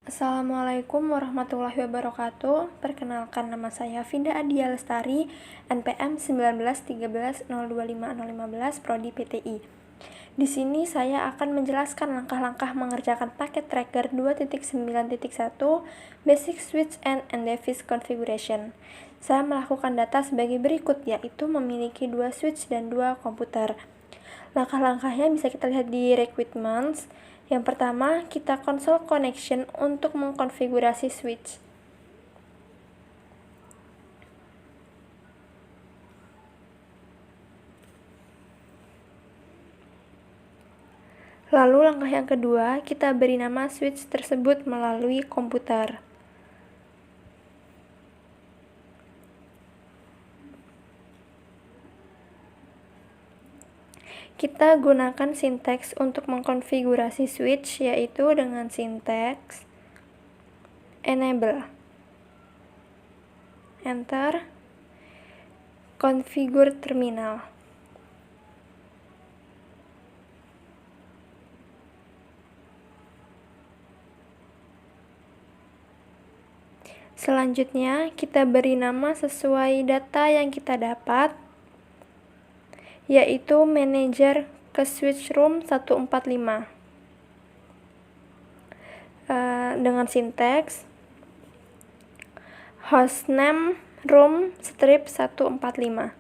Assalamualaikum warahmatullahi wabarakatuh. Perkenalkan, nama saya Finda Adia Lestari, NPM 1913025015 Prodi PTI. Di sini saya akan menjelaskan langkah-langkah mengerjakan paket tracker 2.9.1 Basic Switch and Device Configuration. Saya melakukan data sebagai berikut, yaitu memiliki 2 switch dan 2 komputer. Langkah-langkahnya bisa kita lihat di requirements. Yang pertama, kita console connection untuk mengkonfigurasi switch. Lalu langkah yang kedua, kita beri nama switch tersebut melalui komputer. Kita gunakan sinteks untuk mengkonfigurasi switch, yaitu dengan sinteks enable, enter, configure terminal. Selanjutnya, kita beri nama sesuai data yang kita dapat, yaitu manajer ke switch room 145 dengan sinteks hostname room strip 145.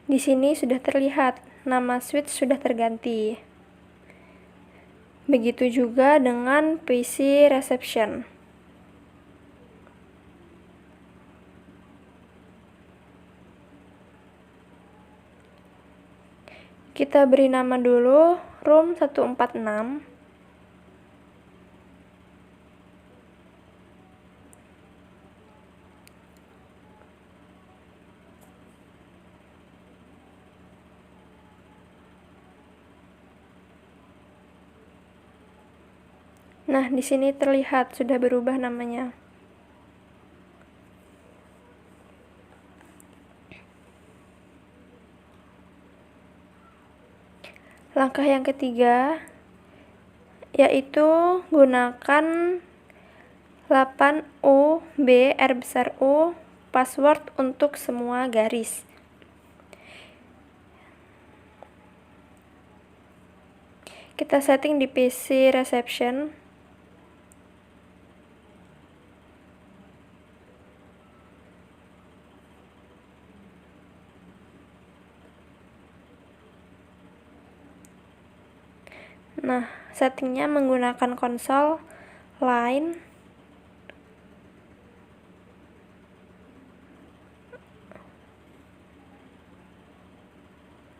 Di sini sudah terlihat nama switch sudah terganti. Begitu juga dengan PC reception. Kita beri nama dulu room 146. Nah, di sini terlihat sudah berubah namanya. Langkah yang ketiga, yaitu gunakan 8UB R besar U password untuk semua garis. Kita setting di PC reception. Nah, settingnya menggunakan konsol line,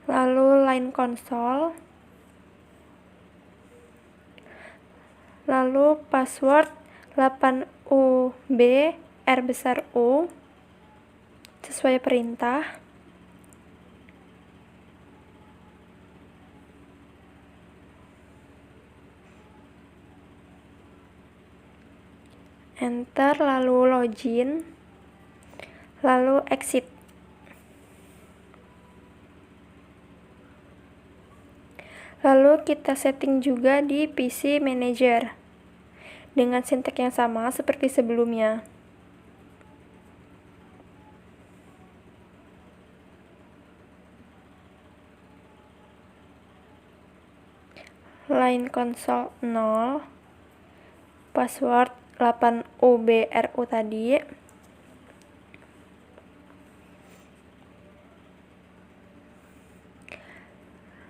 lalu line console, lalu password 8UB R besar U sesuai perintah. Enter, lalu login, lalu exit. Lalu kita setting juga di PC Manager dengan sinteks yang sama seperti sebelumnya. Line console 0, password 8UBRU tadi.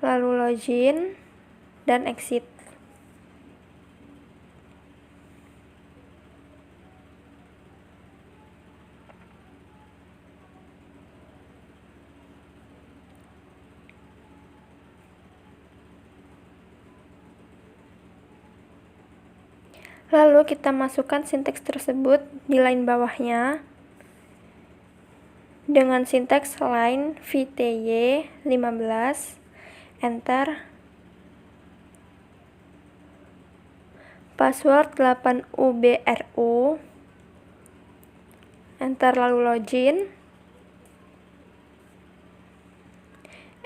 Lalu login dan exit. Lalu kita masukkan sinteks tersebut di line bawahnya dengan sinteks line VTY 15, enter, password 8UBRU, enter, lalu login,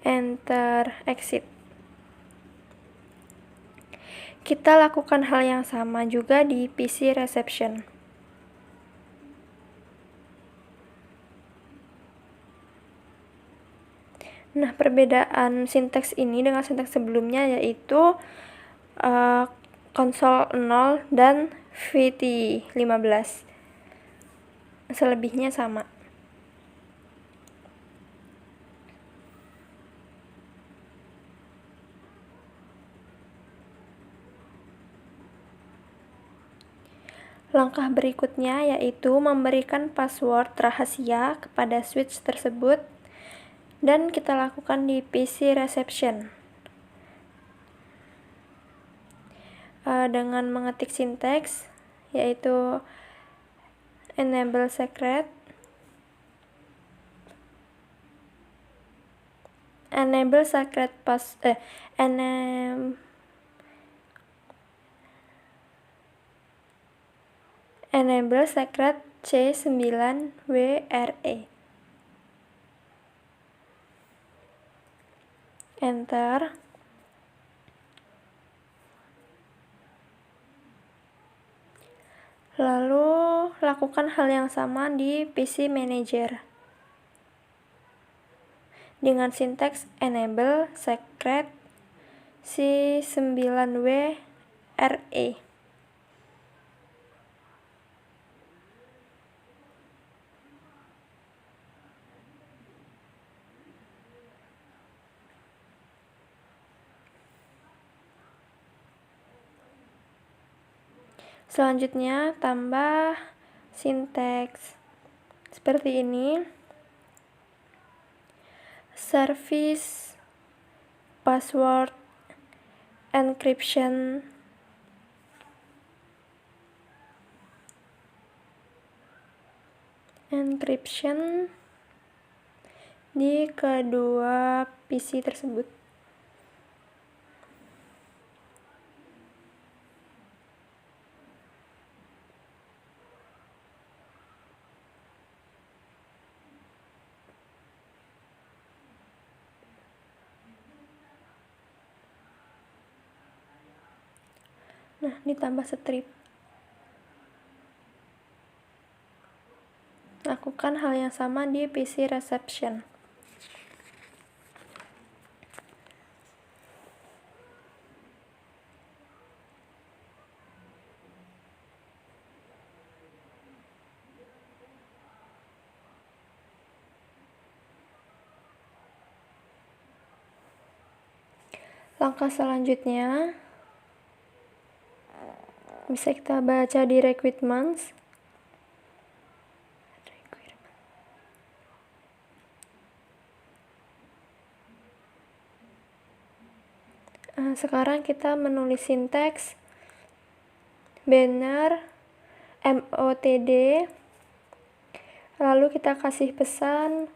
enter, exit. Kita lakukan hal yang sama juga di PC reception. Nah, perbedaan sinteks ini dengan sinteks sebelumnya yaitu konsol 0 dan VT15. Selebihnya sama. Langkah berikutnya yaitu memberikan password rahasia kepada switch tersebut, dan kita lakukan di PC reception. Dengan mengetik sinteks yaitu enable secret, enable secret C9WRE. Enter. Lalu lakukan hal yang sama di PC Manager dengan sinteks enable secret C9WRE. Selanjutnya tambah sinteks seperti ini. Service password encryption di kedua PC tersebut. Nah, ditambah strip. Lakukan hal yang sama di PC reception. Langkah selanjutnya bisa kita baca di requirements. Sekarang kita menulis sinteks banner motd, lalu kita kasih pesan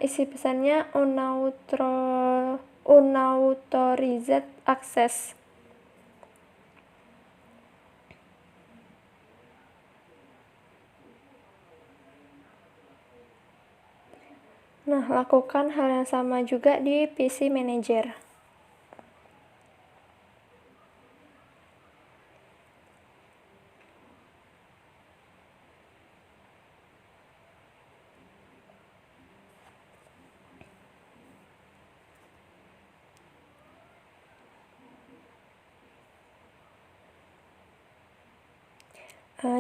isi pesannya unauthorized access. Nah, lakukan hal yang sama juga di PC Manager.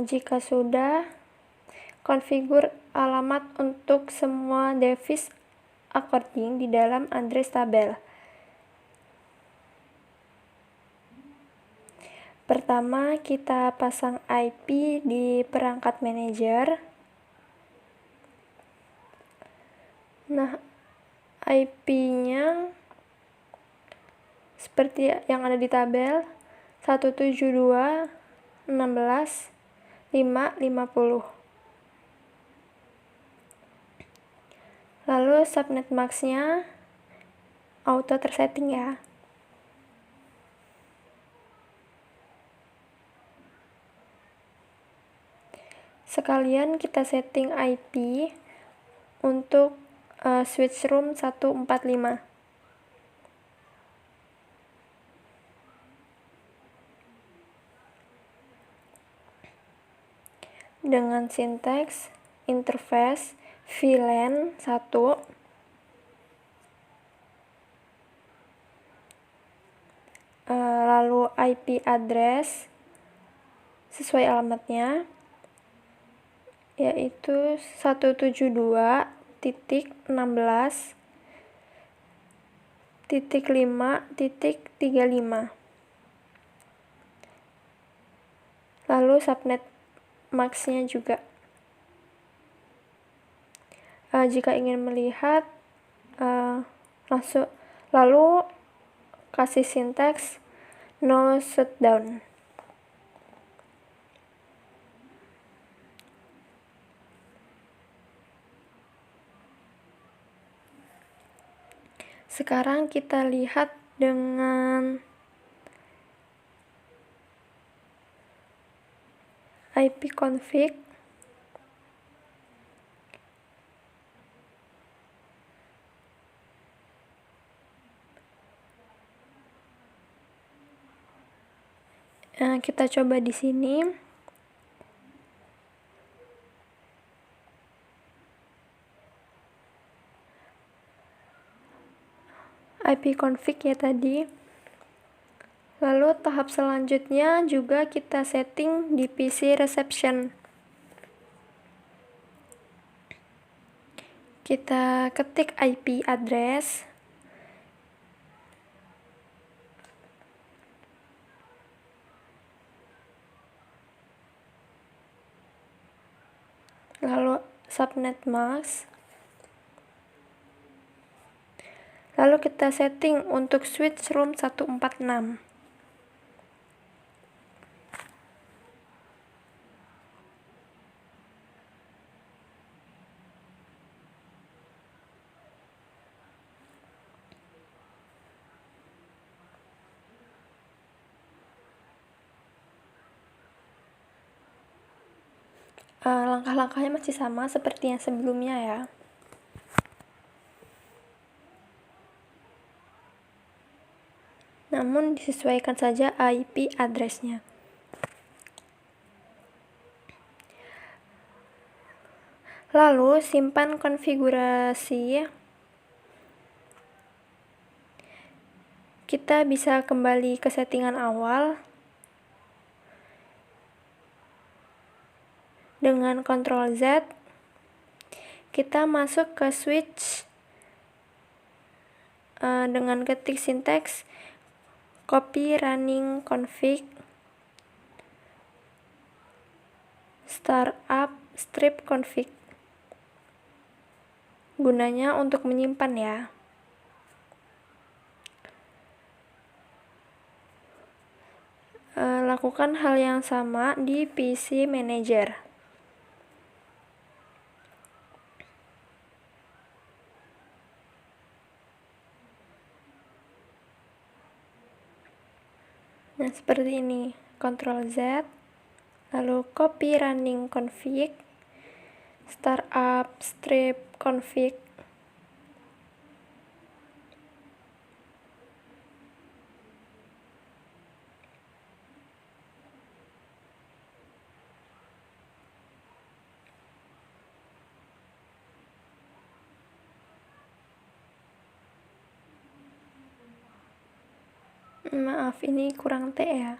Jika sudah, konfigur alamat untuk semua device according di dalam address tabel. Pertama, kita pasang IP di perangkat manajer. Nah, IP-nya seperti yang ada di tabel 172.16.5.50. Lalu subnet max-nya auto tersetting ya. Sekalian kita setting IP untuk switch room 145. Dengan sinteks interface VLAN 1, lalu IP address sesuai alamatnya, yaitu 172.16.5.35. Lalu subnet max-nya juga. Jika ingin melihat, lalu kasih sinteks no shutdown. Sekarang kita lihat dengan ipconfig. Kita coba di sini. ipconfig ya tadi. Lalu tahap selanjutnya juga kita setting di PC reception. Kita ketik IP address. Lalu subnet mask. Lalu kita setting untuk switch room 146. Langkah-langkahnya masih sama seperti yang sebelumnya ya. Namun disesuaikan saja IP address-nya. Lalu simpan konfigurasi. Kita bisa kembali ke settingan awal dengan Ctrl Z. Kita masuk ke switch dengan ketik sinteks copy running config startup strip config. Gunanya untuk menyimpan ya. Lakukan hal yang sama di PC Manager. Nah, seperti ini. Ctrl Z, lalu copy running config, startup strip config. Maaf, ini kurang T ya.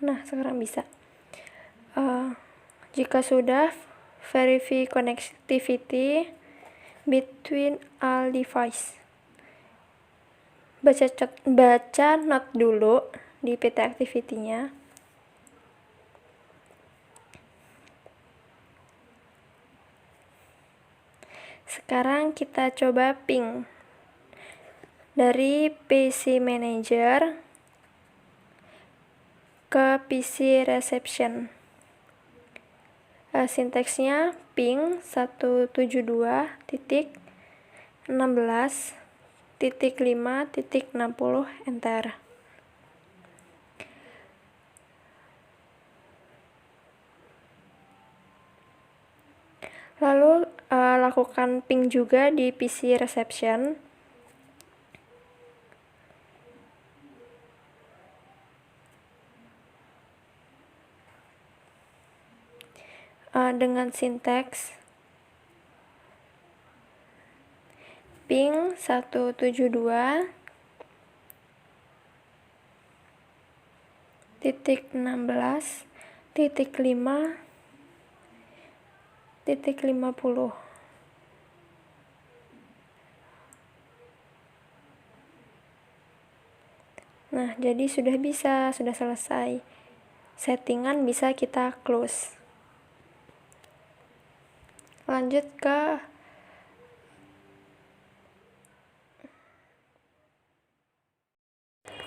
Nah, sekarang bisa. Jika sudah, verify connectivity between all device. Baca note dulu di PT activity-nya. Sekarang kita coba ping dari PC Manager ke PC Reception. Sinteksnya ping 172.16.5.60 enter. Lalu lakukan ping juga di PC reception. Dengan sinteks ping 172.16.5.50. Nah, jadi sudah selesai. Settingan bisa kita close. Lanjut ke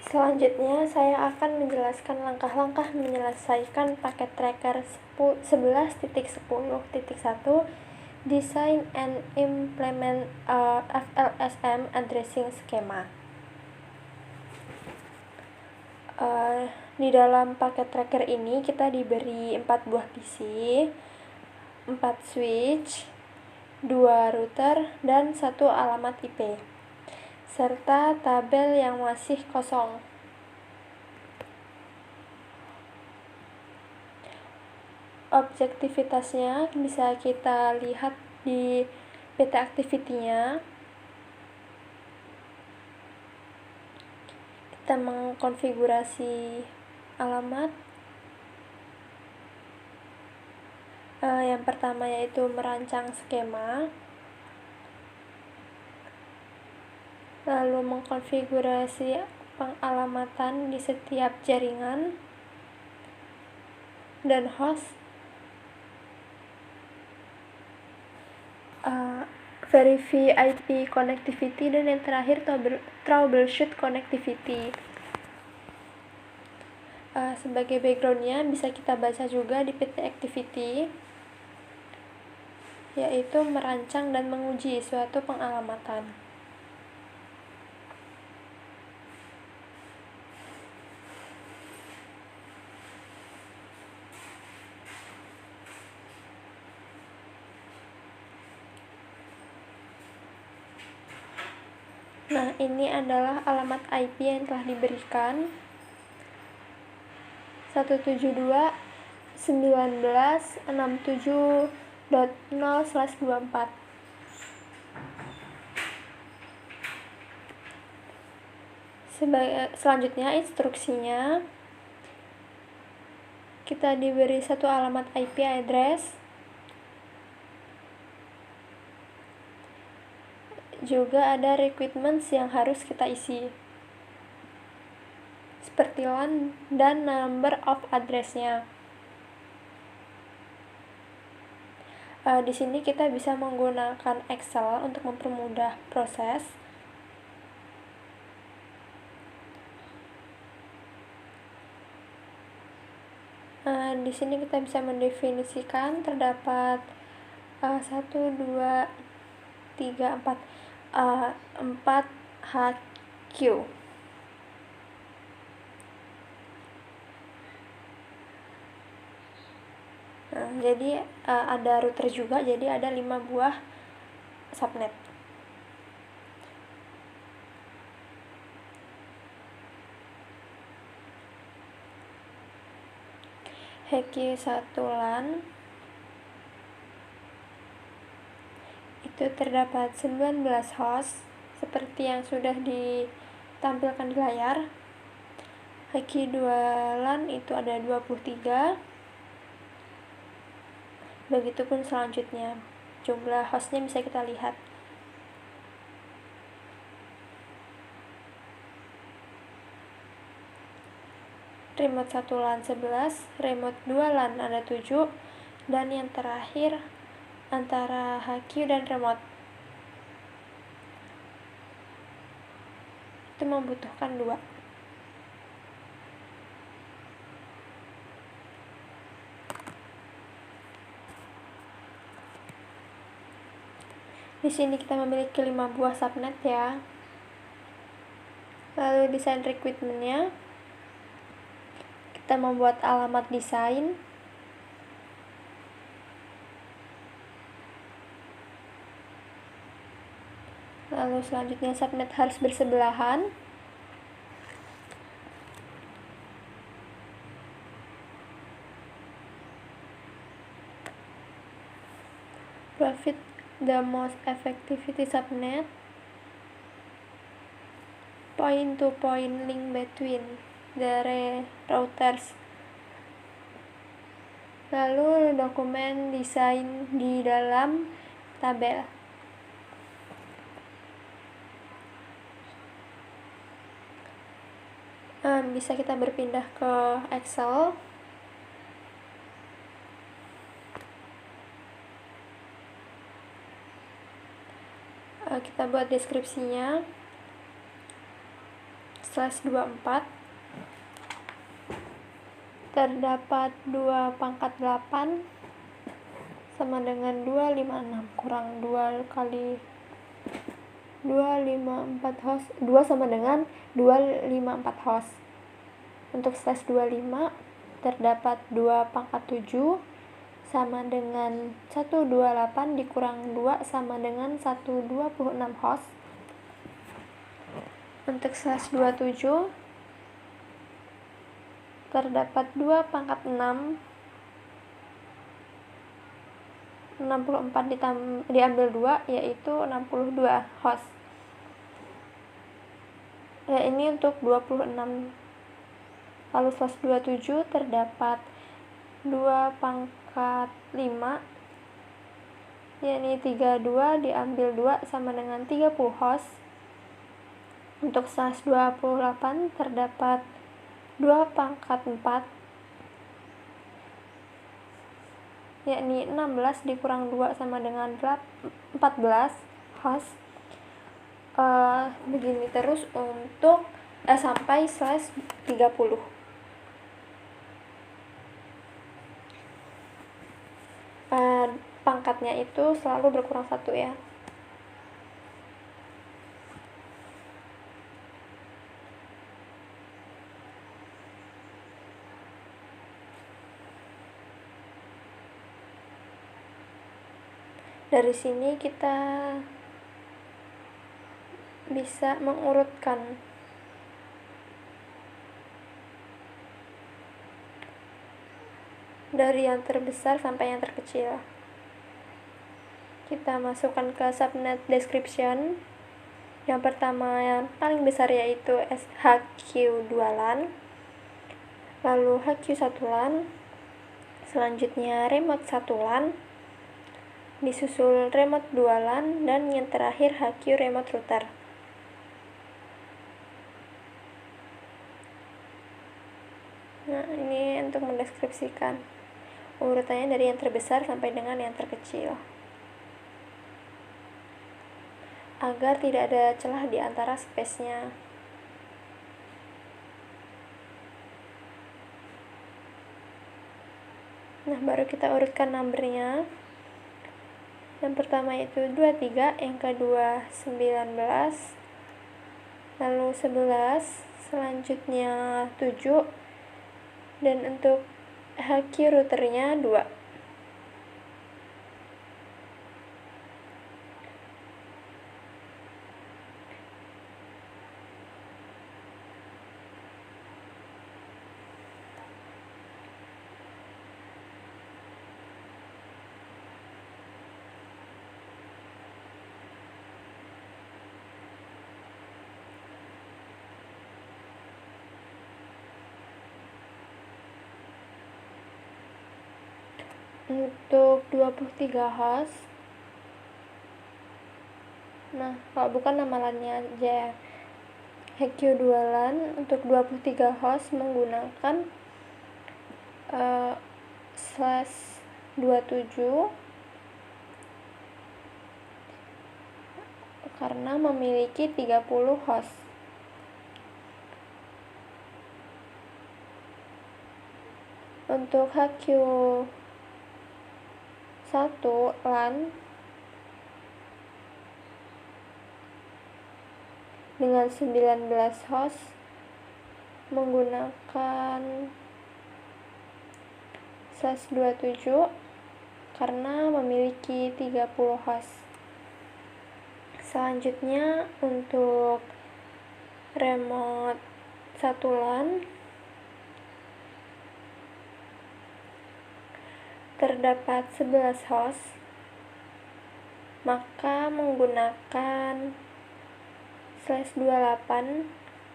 selanjutnya, saya akan menjelaskan langkah-langkah menyelesaikan paket tracker 11.10.1 Design and Implement FLSM Addressing Schema. Di dalam paket tracker ini kita diberi 4 buah PC, 4 switch, 2 router, dan 1 alamat IP, serta tabel yang masih kosong. Objektivitasnya bisa kita lihat di PT activity-nya. Kita mengkonfigurasi alamat. Yang pertama yaitu merancang skema, lalu mengkonfigurasi pengalamatan di setiap jaringan dan host, verify IP connectivity, dan yang terakhir troubleshoot connectivity. Sebagai backgroundnya bisa kita baca juga di PT activity, yaitu merancang dan menguji suatu pengalamatan. Nah, ini adalah alamat IP yang telah diberikan, 172.19.67.0/24. Selanjutnya instruksinya, kita diberi satu alamat IP address, juga ada requirements yang harus kita isi, seperti LAN dan number of address-nya. Di sini kita bisa menggunakan Excel untuk mempermudah proses. Di sini kita bisa mendefinisikan terdapat 1, 2, 3, 4 HQ. Jadi ada router juga, jadi ada 5 buah subnet. HQ1 LAN itu terdapat 19 host seperti yang sudah ditampilkan di layar. HQ2 LAN itu ada 23. Begitupun selanjutnya, jumlah hostnya bisa kita lihat. Remote 1 LAN 11, remote 2 LAN ada 7, dan yang terakhir antara HQ dan remote itu membutuhkan 2. Di sini kita memiliki 5 buah subnet ya. Lalu desain requirement-nya, kita membuat alamat desain. Lalu selanjutnya subnet harus bersebelahan. Profit the most effectivity subnet. Point to point link between the routers. Lalu dokumen desain di dalam tabel. Bisa kita berpindah ke Excel. Kita buat deskripsinya /24 terdapat 2 pangkat 8 sama dengan 256 kurang 2 kali 254 host, 2 sama dengan 254 host. Untuk /25 terdapat 2 pangkat 7 sama dengan 128 dikurang 2 sama dengan 126 host. Untuk /27 terdapat 2 pangkat 6 64 diambil 2 yaitu 62 host. Ya, ini untuk 26. Lalu /27 terdapat 2 pangkat 5 yakni 32 diambil 2 sama dengan 30 host. Untuk /28 terdapat 2 pangkat 4 yakni 16 dikurang 2 sama dengan 14 host. Begini terus untuk sampai /30. Pangkatnya itu selalu berkurang 1 ya. Dari sini kita bisa mengurutkan dari yang terbesar sampai yang terkecil. Kita masukkan ke subnet description. Yang pertama yang paling besar yaitu HQ2 LAN, lalu HQ1 LAN, selanjutnya remote 1 LAN, disusul remote 2 LAN, dan yang terakhir HQ remote router. Nah, ini untuk mendeskripsikan urutannya dari yang terbesar sampai dengan yang terkecil, agar tidak ada celah di antara space-nya. Nah, baru kita urutkan numbernya. Yang pertama itu 23, yang kedua 19, lalu 11, selanjutnya 7, dan untuk HQ routernya 2. Untuk 23 host, nah kalau bukan nama LAN-nya aja, HQ2 LAN untuk 23 host menggunakan /27 karena memiliki 30 host. Untuk HQ1 LAN dengan 19 host menggunakan /27 karena memiliki 30 host. Selanjutnya untuk remote 1 LAN terdapat 11 host, maka menggunakan /28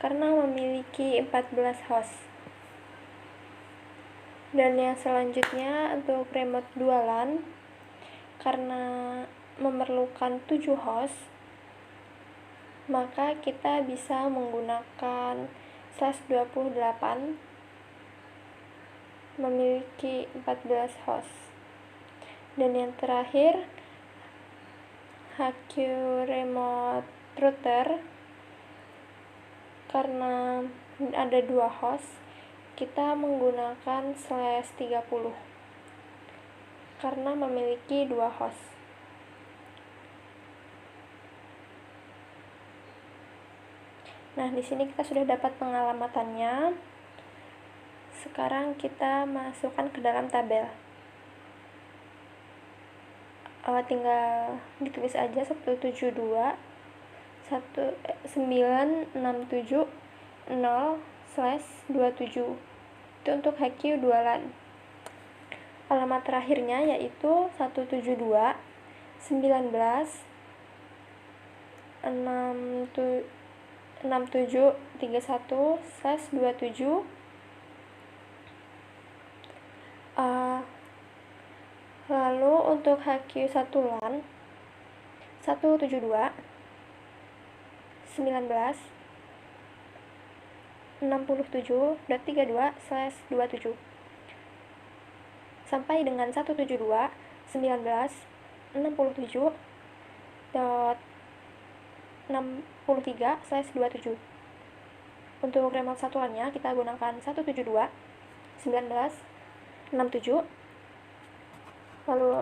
karena memiliki 14 host. Dan yang selanjutnya untuk remote 2 LAN karena memerlukan 7 host, maka kita bisa menggunakan /28 memiliki 14 host. Dan yang terakhir HQ remote router karena ada 2 host, kita menggunakan /30 karena memiliki 2 host. Nah, di sini kita sudah dapat pengalamatannya. Sekarang kita masukkan ke dalam tabel. Tinggal ditulis aja 172 967 0/27. Itu untuk HQ 2 LAN. Alamat terakhirnya yaitu 172 19 6731/27. Lalu untuk HQ 1 LAN 172 19 67.32/27 sampai dengan 172 19 67.63/27. Untuk remote satuannya kita gunakan 172 19 67 lalu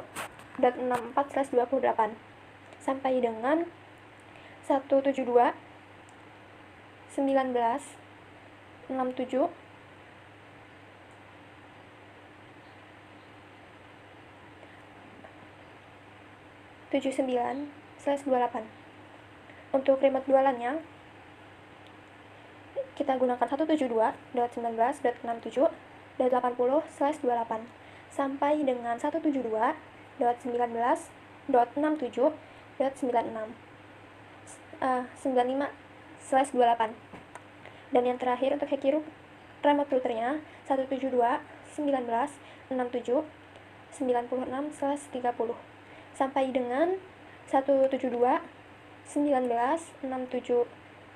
.64/28 sampai dengan 172 19 67 79/28. Untuk remote 2 LAN-nya kita gunakan 172.19.67.80/28 sampai dengan 172.19.67.96 dan yang terakhir untuk HQ remote routernya 172 19 67 96/30 sampai dengan 172 19 67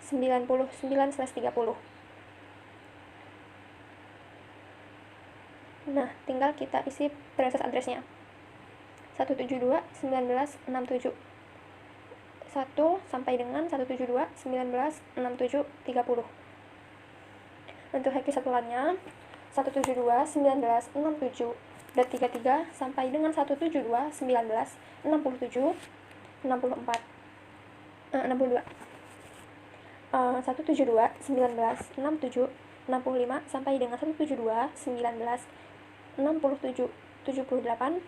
99/30. Nah, tinggal kita isi proses address-nya. 172 19 67 1 sampai dengan 172 19 67 30. Untuk HQ satu LAN-nya 172 19 67.33 sampai dengan 172 19 67 64 62. 172 19 67 65 sampai dengan 172 19 67 78.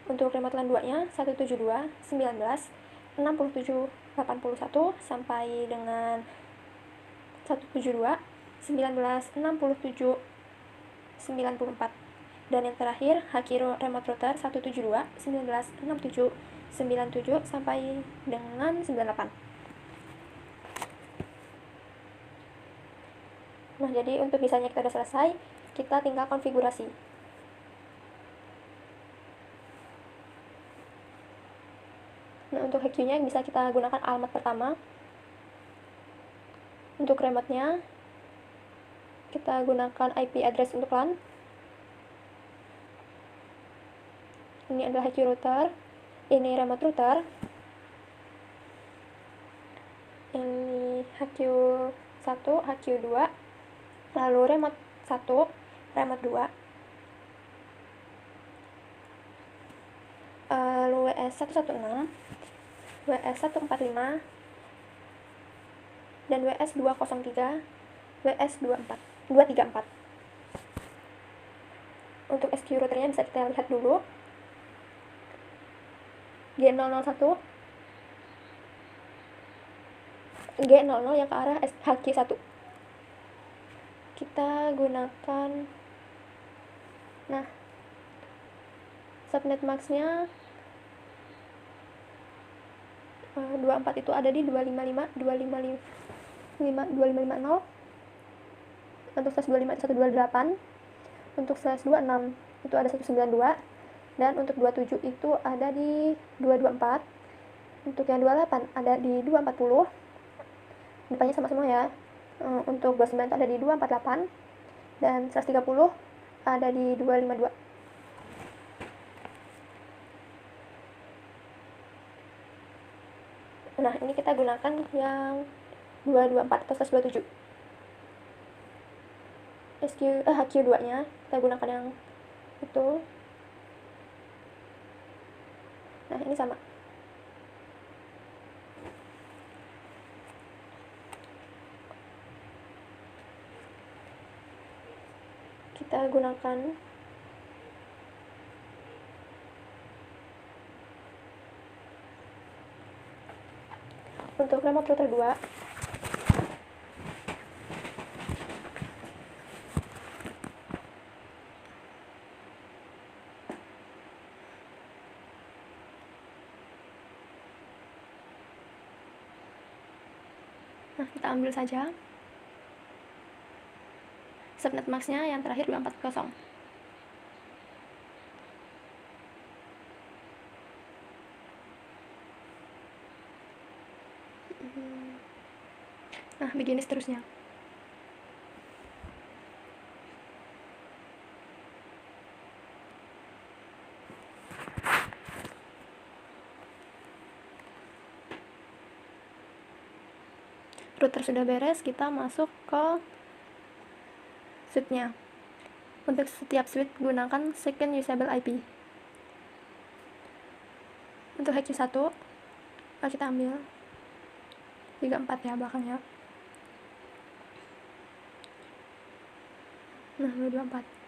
Untuk remote LAN 2-nya 172 19 67 81 sampai dengan 172 19 67 94. Dan yang terakhir HQ remote router 172 19 67 97 sampai dengan 98. Nah, jadi untuk desainnya kita sudah selesai, kita tinggal konfigurasi. Nah, untuk HQ-nya bisa kita gunakan alamat pertama. Untuk remote-nya kita gunakan IP address untuk LAN. Ini adalah HQ router, ini remote router, ini HQ 1, HQ 2, lalu remote 1, remote 2, lalu WS 116, WS 145, dan WS203, WS234. Untuk SQ routernya bisa kita lihat dulu. G001, G00 yang ke arah HQ1. Kita gunakan, nah, subnet maxnya 24 itu ada di 255, 2550. Untuk slash 25 128. Untuk slash 26 itu ada 192. Dan untuk 27 itu ada di 224. Untuk yang 28 ada di 240. Depannya sama semua ya. Untuk 29 itu ada di 248. Dan 130 ada di 252. Nah, ini kita gunakan yang 224 atau 127. HQ2 nya kita gunakan yang itu. Nah, ini sama. Kita gunakan untuk remote router 2. Nah, kita ambil saja subnet maxnya yang terakhir 240. Nah, begini seterusnya. Router sudah beres, kita masuk ke switch-nya. Untuk setiap switch gunakan second usable IP. Untuk HQ1 kita ambil 34 ya belakangnya. Nah, 224.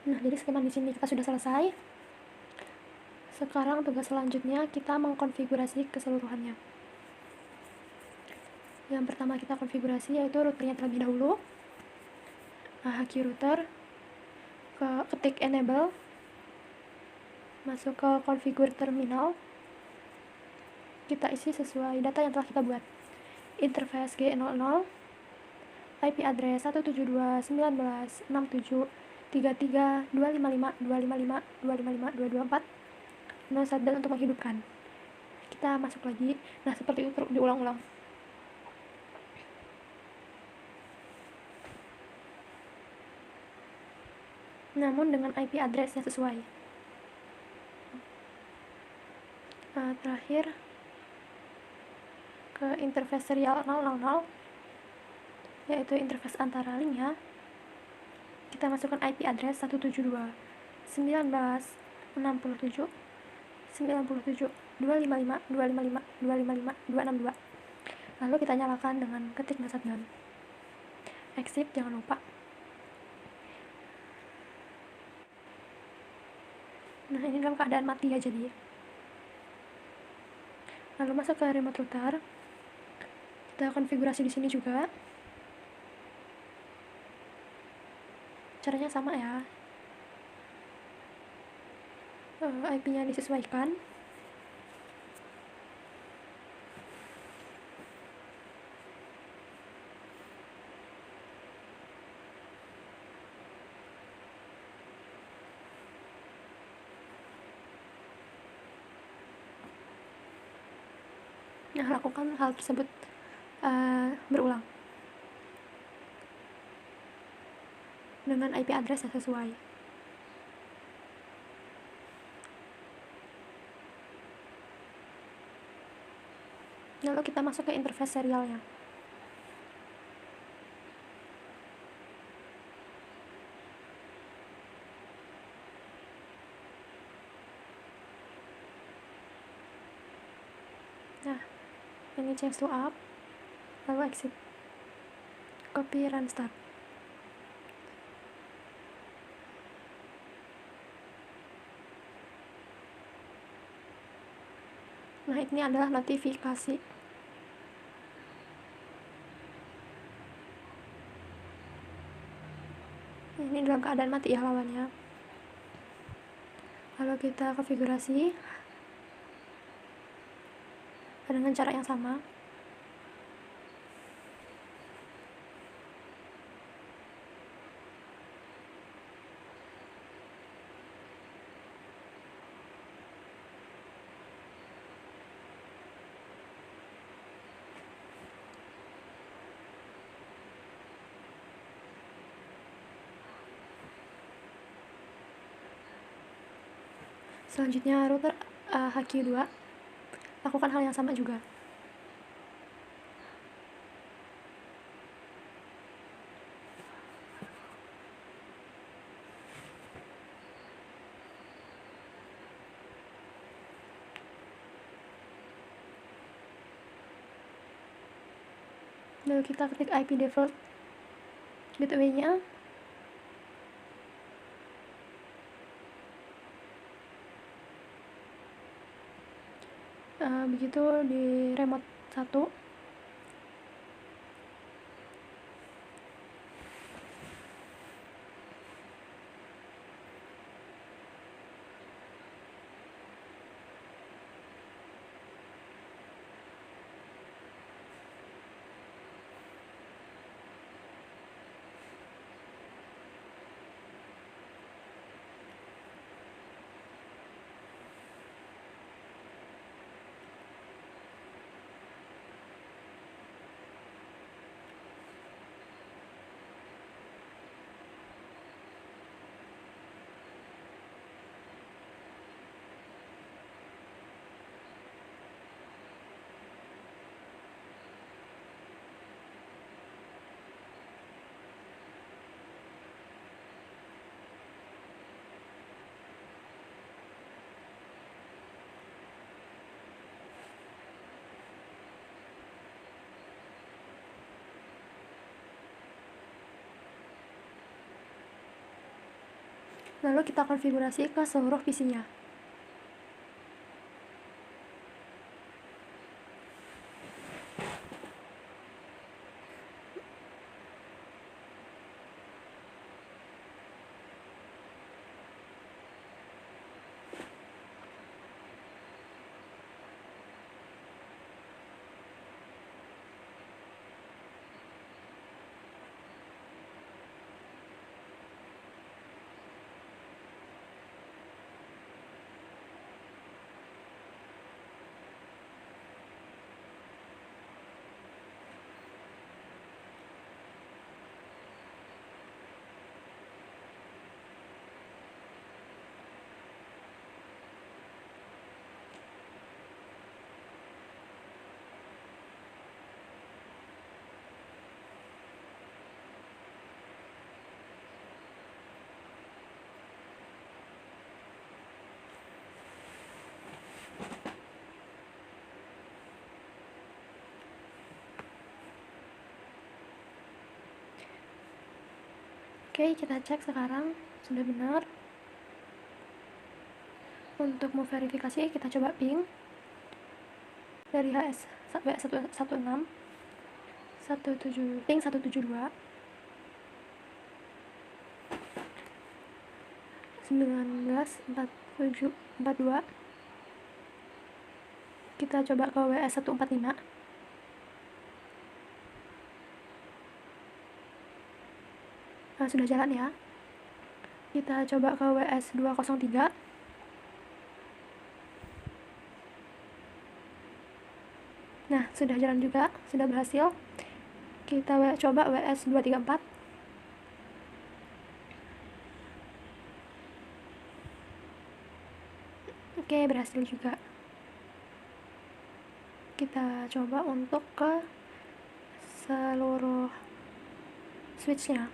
Nah, jadi skema di sini kita sudah selesai. Sekarang tugas selanjutnya kita mengkonfigurasi keseluruhannya. Yang pertama kita konfigurasi yaitu routernya terlebih dahulu. HQ router, ketik enable, masuk ke configure terminal, kita isi sesuai data yang telah kita buat. Interface G00, IP address 172.19.67.33.255.255.255.224, no shutdown untuk menghidupkan. Kita masuk lagi. Nah, seperti itu diulang-ulang. Namun dengan IP address yang sesuai. Terakhir ke interface serial 000, yaitu interface antara linknya. Kita masukkan IP address 172.19.67.97.255.255.255.262. Lalu kita nyalakan dengan ketik no shutdown. Exit jangan lupa. Nah, ini dalam keadaan mati ya jadi. Lalu masuk ke remote router. Kita konfigurasi di sini juga. Caranya sama ya. IP-nya disesuaikan. Nah, lakukan hal tersebut berulang dengan IP address yang sesuai. Lalu kita masuk ke interface serialnya. Nah, ini change to up, lalu exit, copy, run start. Nah, ini adalah notifikasi. Ini dalam keadaan mati ya lawannya. Lalu kita konfigurasi dengan cara yang sama. Selanjutnya router HQ2, lakukan hal yang sama juga. Lalu kita ketik IP default gateway-nya. Begitu di remote 1. Lalu kita konfigurasi ke seluruh PC-nya. Oke, kita cek sekarang sudah benar. Untuk memverifikasi, kita coba ping dari HS W116 ping 172 194742. Kita coba ke WS 145. Sudah jalan ya. Kita coba ke WS 203. Nah, sudah jalan juga, sudah berhasil. Kita coba WS 234. Oke, berhasil juga. Kita coba untuk ke seluruh switch-nya.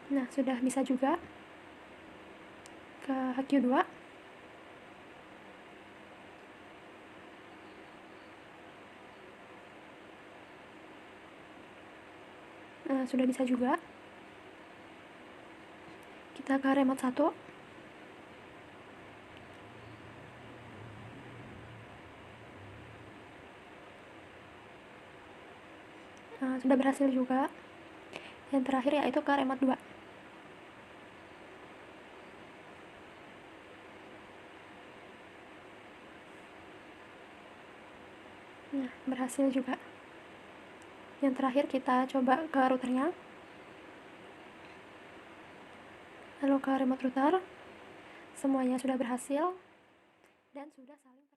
Nah, sudah bisa juga ke HQ2. Nah, sudah bisa juga. Kita ke remote 1. Nah, sudah berhasil juga. Yang terakhir yaitu ke remote 2. Nah, berhasil juga. Yang terakhir kita coba ke routernya. Lalu ke remote router. Semuanya sudah berhasil dan sudah saling